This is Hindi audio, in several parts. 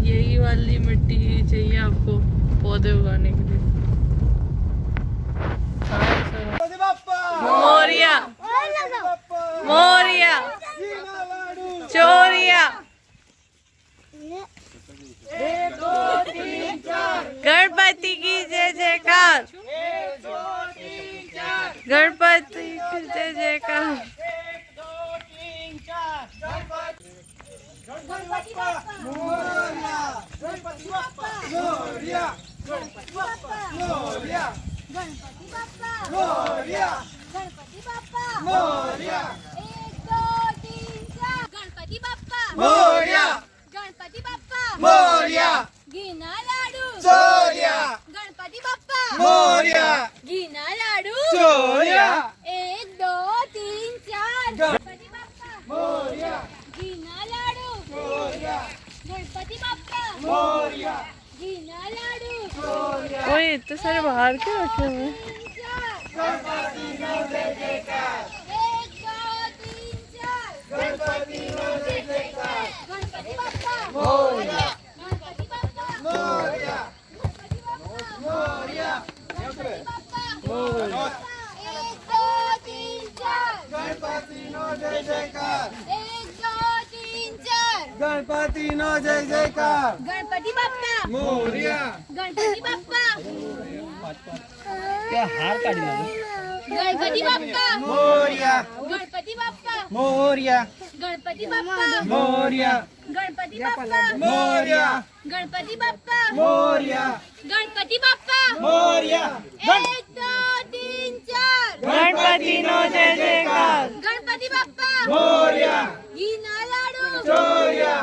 यही वाली मिट्टी चाहिए आपको पौधे उगाने के लिए। मोरिया मोरिया चोरिया गणपति की जय जयकार, गणपति की जय जयकार। गणपति बाप्पा मोरया, गणपति बाप्पा मोरया, गणपति बाप्पा मोरया, गणपति बाप्पा मोरया, गणपति बाप्पा मोरया। 1 2 3 4 गणपति बाप्पा मोरया, गणपति बाप्पा मोरया, घीना लाडू चोरिया, गणपति बाप्पा मोरया, घीना लाडू चोरिया। 1 2 3 4 गणपति बाप्पा मोरया, घीना लाडू मोरया, गणपति बाप्पा मोरया, घीना लाडू मोरया। ओए इतने सारे बाहर के रखे हुए हैं। गणपति नो जय जयकार, 1 2 3 4 गणपति नो जय जयकार, गणपति बाप्पा मोरया, गणपति बाप्पा मोरया, गणपति बाप्पा मोरया, गणपति बाप्पा मोरया। 1 2 3 4 गणपति नो जय जयकार, 1 2 3 4 गणपति नो जय जयकार, गणपति बाप्पा मोरया, गणपति बाप्पा क्या हार काढी गणपति बाप्पा मोरया, गणपति बाप्पा मोरया, गणपति बाप्पा मोरया, गणपति बाप्पा मोरया, गणपति बाप्पा मोरया, गणपति बाप्पा मोरया। 1 2 3 4 गणपति नो जय जयकार, गणपति बाप्पा मोरया, घीना लाडू चोरिया।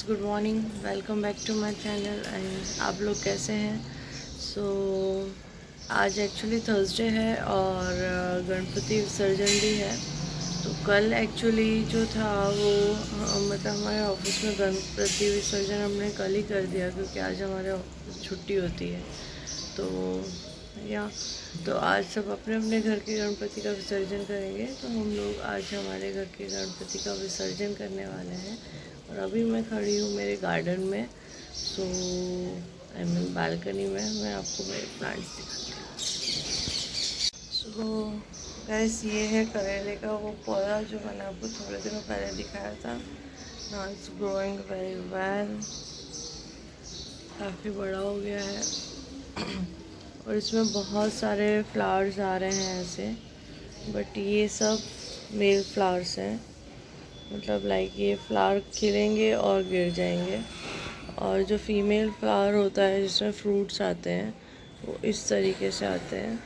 Good morning, welcome back to my channel. And आप लोग कैसे हैं? आज एक्चुअली थर्सडे है और गणपति विसर्जन भी है। तो कल एक्चुअली जो था वो मतलब हमारे ऑफिस में गणपति विसर्जन हमने कल ही कर दिया, क्योंकि आज हमारे ऑफिस छुट्टी होती है। तो आज सब अपने अपने घर के गणपति का विसर्जन करेंगे। तो हम लोग आज हमारे घर के गणपति का विसर्जन करने वाले हैं। और अभी मैं खड़ी हूँ मेरे गार्डन में, सो आई मीन बालकनी में। मैं आपको मेरे प्लांट्स दिखाती हूँ। सो गाइस, ये है करेले का वो पौधा जो मैंने आपको थोड़े दिनों पहले दिखाया था। Now it's growing very well, काफ़ी बड़ा हो गया है और इसमें बहुत सारे फ्लावर्स आ रहे हैं ऐसे, बट ये सब मेल फ्लावर्स हैं। मतलब लाइक ये फ्लावर खिलेंगे और गिर जाएंगे, और जो फीमेल फ्लावर होता है जिसमें फ्रूट्स आते हैं वो इस तरीके से आते हैं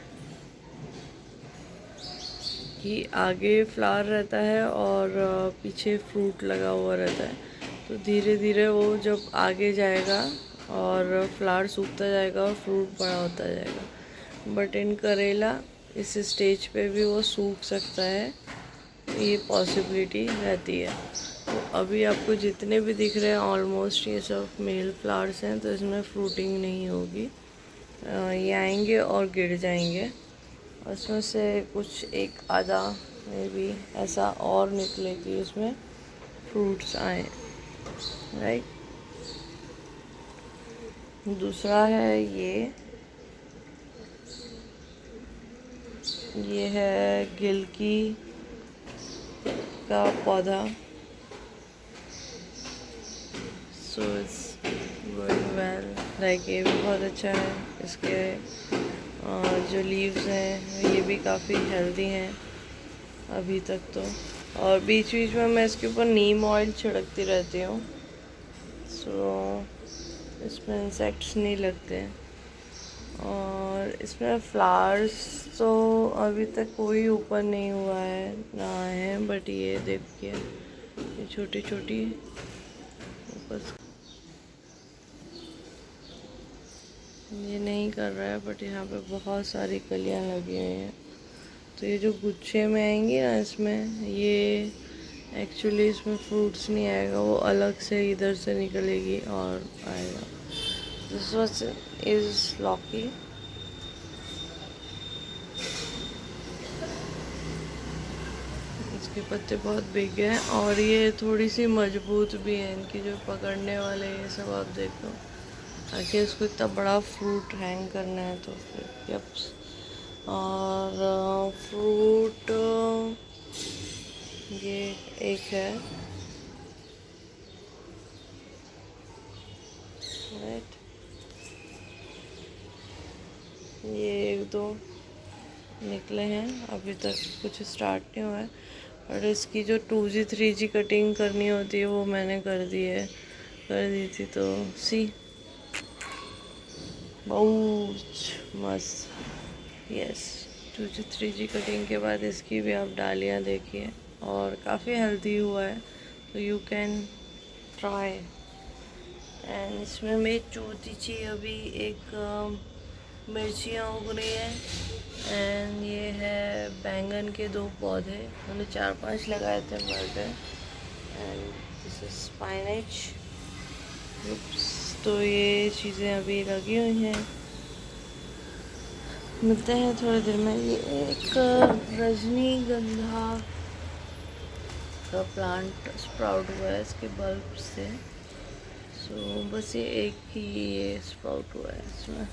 कि आगे फ्लावर रहता है और पीछे फ्रूट लगा हुआ रहता है। तो धीरे धीरे वो जब आगे जाएगा और फ्लावर सूखता जाएगा और फ्रूट बड़ा होता जाएगा। बट इन करेला इस स्टेज पे भी वो सूख सकता है, ये पॉसिबिलिटी रहती है। तो अभी आपको जितने भी दिख रहे हैं ऑलमोस्ट ये सब मेल फ्लावर्स हैं, तो इसमें फ्रूटिंग नहीं होगी। ये आएंगे और गिर जाएंगे। उसमें से कुछ एक आधा में भी ऐसा और निकले कि इसमें फ्रूट्स आए, राइट। दूसरा है ये है गिलकी का पौधा। So it's going well, like ये भी बहुत अच्छा है। इसके और जो लीव्स हैं ये भी काफ़ी हेल्दी हैं अभी तक तो। और बीच बीच में मैं इसके ऊपर नीम ऑयल छिड़कती रहती हूँ, सो इसमें इंसेक्ट्स नहीं लगते हैं। और इसमें फ्लावर्स तो अभी तक कोई ऊपर नहीं हुआ है ना है, बट ये देखिए ये छोटी छोटी ऊपर ये नहीं कर रहा है, बट यहाँ पे बहुत सारी कलियाँ लगी हुई हैं। तो ये जो गुच्छे में आएंगी ना, इसमें ये एक्चुअली इसमें फ्रूट्स नहीं आएगा, वो अलग से इधर से निकलेगी और आएगा। This was is lauki. इसके पत्ते बहुत बिग हैं और ये थोड़ी सी मजबूत भी है, इनकी जो पकड़ने वाले ये सब आप देखो। आगे इसको इतना बड़ा फ्रूट हैंग करना है तो फिर यप्स। और फ्रूट ये एक है, राइट, ये एक दो निकले हैं, अभी तक कुछ स्टार्ट नहीं हुआ है। और इसकी जो 2G 3G कटिंग करनी होती है वो मैंने कर दी थी। तो सी बहुत मस्त। यस, 2G 3G कटिंग के बाद इसकी भी आप डालियाँ देखिए और काफ़ी हेल्दी हुआ है, तो यू कैन ट्राई। एंड इसमें मैं चौथी अभी एक मिर्चियाँ उग रही है। एंड ये है बैंगन के 2 पौधे, मैंने 4-5 लगाए थे, मर गए। And this is स्पाइनच। तो ये चीज़ें अभी लगी हुई हैं, मिलते हैं थोड़ी देर में। ये एक रजनीगंधा का प्लांट स्प्राउट हुआ है इसके बल्ब से, सो बस ये एक ही ये स्प्राउट हुआ है इसमें।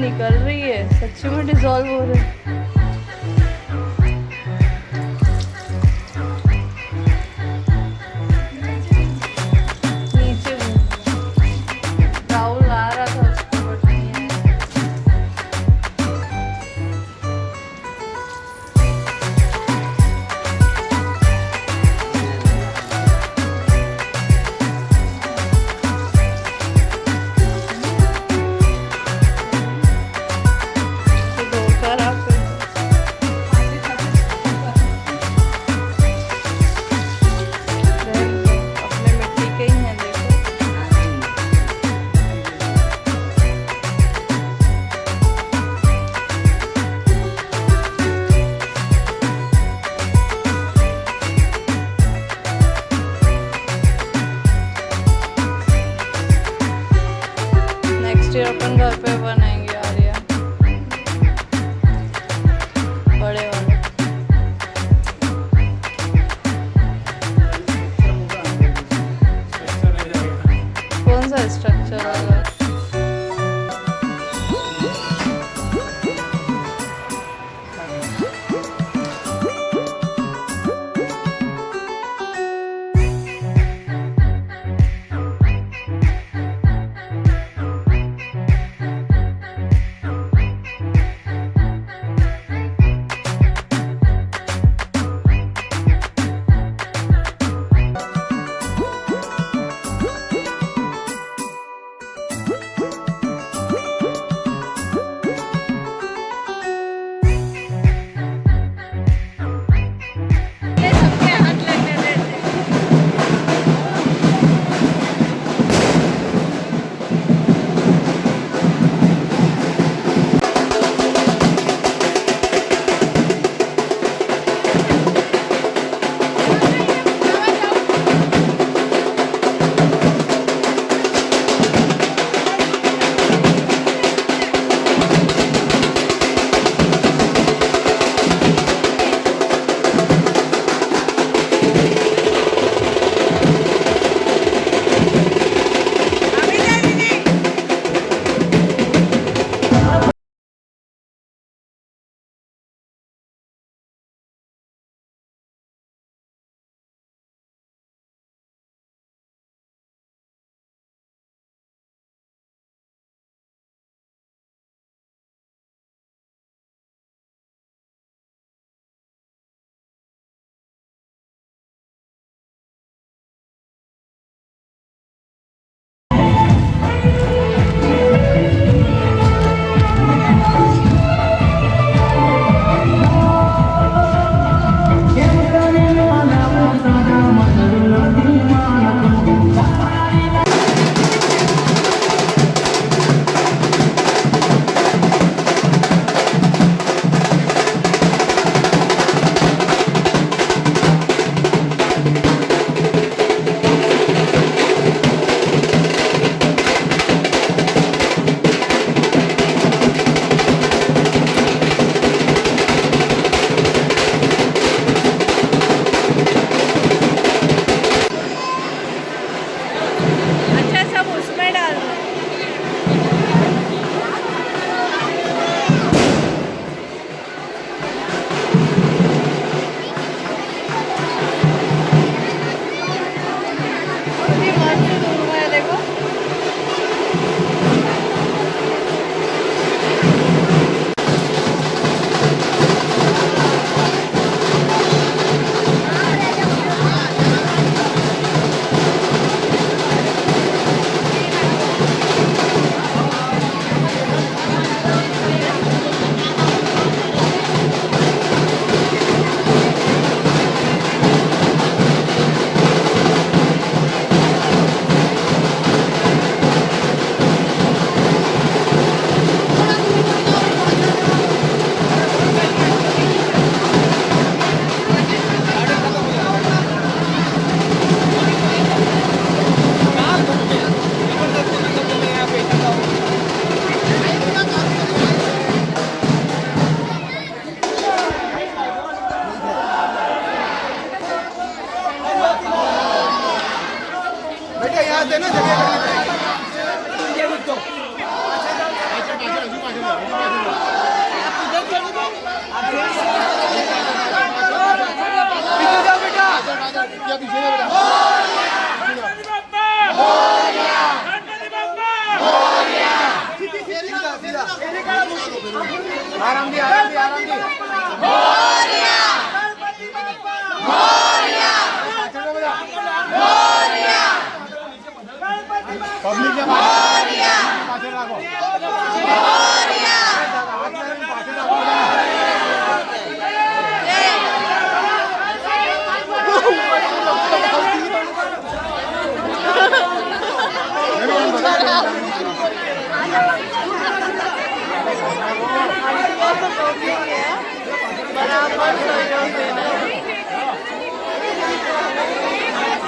निकल रही है, सच्ची में डिसॉल्व हो रहे हैं। नीचे राहुल आ रहा था उसको बट नहीं है। तो धोकर आप अपने मिट्टी के ही हैं देखो। नेक्स्ट ईयर अपन घर पे बनाएंगे आर्या, बड़े वाले। कौन सा स्ट्रक्चर वाला?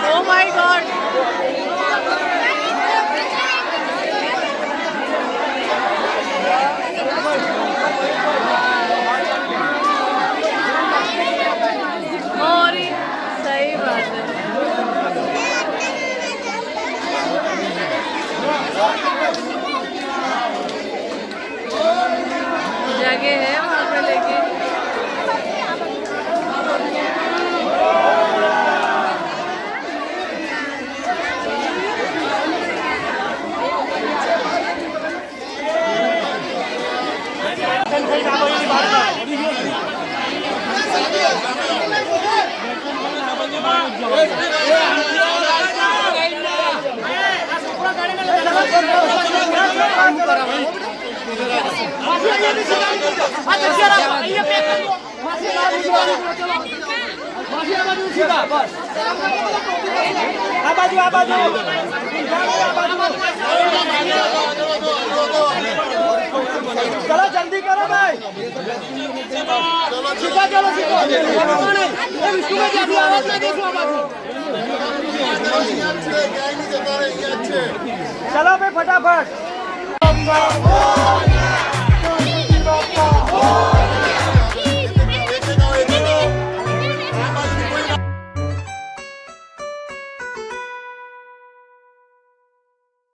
Oh my God! मोरी सही बात है। जगह है वहाँ पे लेके चलो जल्दी करो भाई। चलो भाई फटाफट।